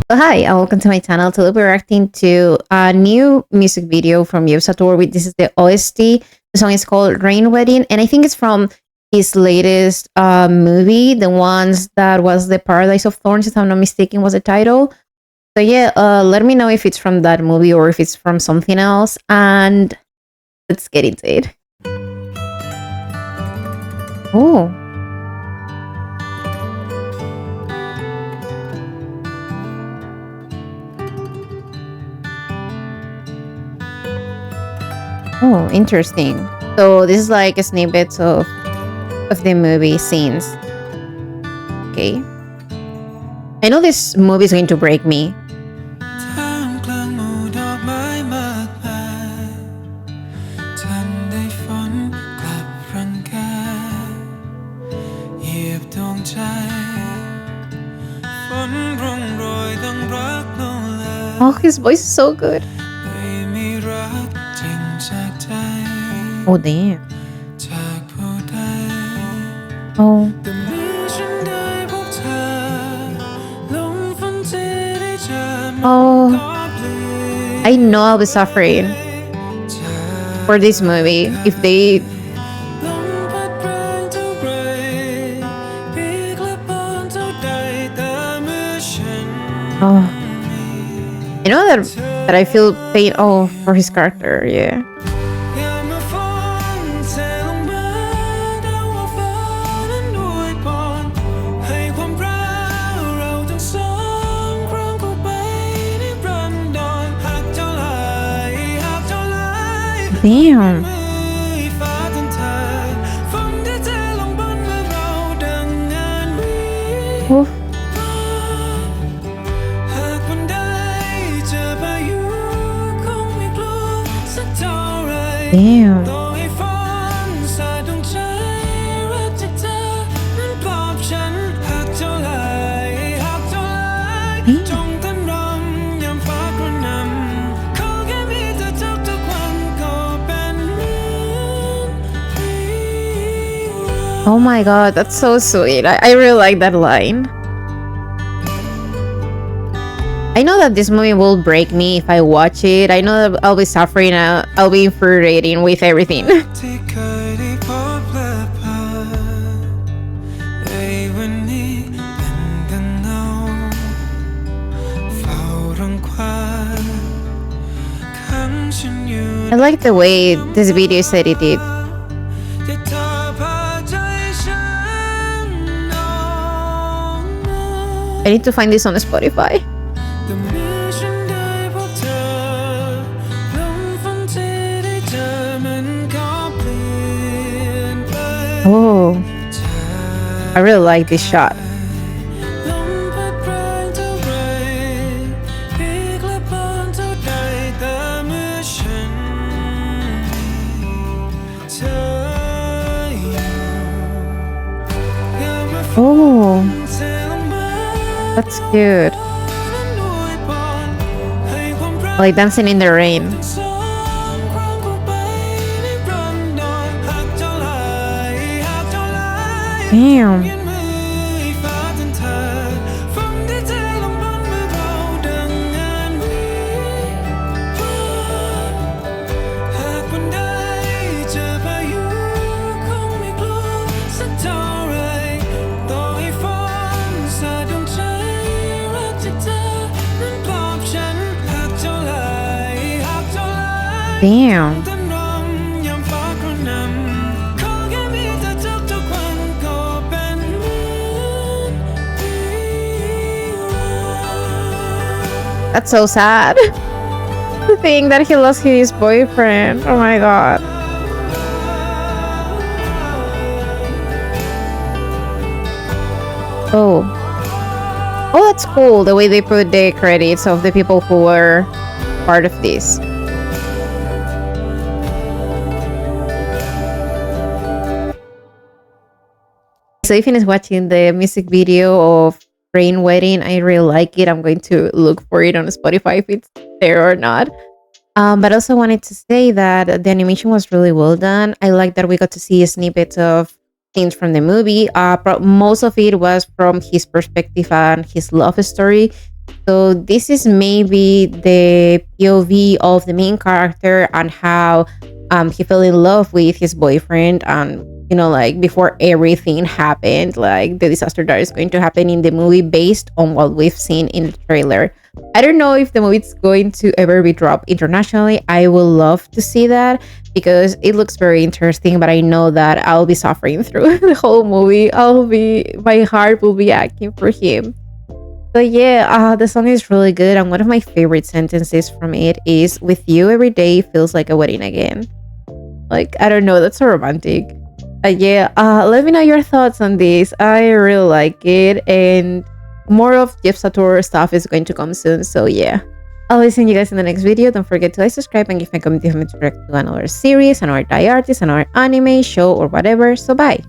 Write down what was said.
Hi, and welcome to my channel. Today we're reacting to a new music video from Satur. This is the OST. The song is called Rain Wedding, and I think it's from his latest movie, the ones that was the Paradise of Thorns, if I'm not mistaken, was the title. So yeah, let me know if it's from that movie or if it's from something else, and let's get into it. Oh. Oh, interesting. So this is like a snippet of the movie scenes. Okay. I know this movie is going to break me. Oh, his voice is so good. Oh, damn. Oh. Oh. I know I'll be suffering for this movie if they... Oh. You know that I feel pain, oh, for his character, yeah. Damn. Oof. Damn. Oh my god, that's so sweet. I really like that line. I know that this movie will break me if I watch it. I know that I'll be suffering, I'll be infuriating with everything. I like the way this video is edited. I need to find this on Spotify. Oh, I really like this shot. Oh, that's cute. Like dancing in the rain. Damn. Damn. That's so sad. To think that he lost his boyfriend. Oh my god. Oh. Oh, that's cool. The way they put the credits of the people who were part of this. So if you finish watching the music video of Rain Wedding, I really like it. I'm going to look for it on Spotify if it's there or not. But also wanted to say that the animation was really well done. I like that we got to see a snippet of scenes from the movie. Most of it was from his perspective and his love story. So this is maybe the POV of the main character and how he fell in love with his boyfriend, and like before everything happened, like the disaster that is going to happen in the movie based on what we've seen in the trailer. I don't know if the movie is going to ever be dropped internationally. I would love to see that because it looks very interesting, but I know that I'll be suffering through the whole movie. My heart will be aching for him. But yeah, the song is really good, and one of my favorite sentences from it is, "With you every day feels like a wedding again." Like, I don't know, that's so romantic. Yeah, let me know your thoughts on this. I really like it, and more of Jeff Satur stuff is going to come soon. So yeah, I'll be seeing you guys in the next video. Don't forget to like, subscribe, and give me a comment if you want me to react to another series, another Thai artist, another anime, show, or whatever. So bye.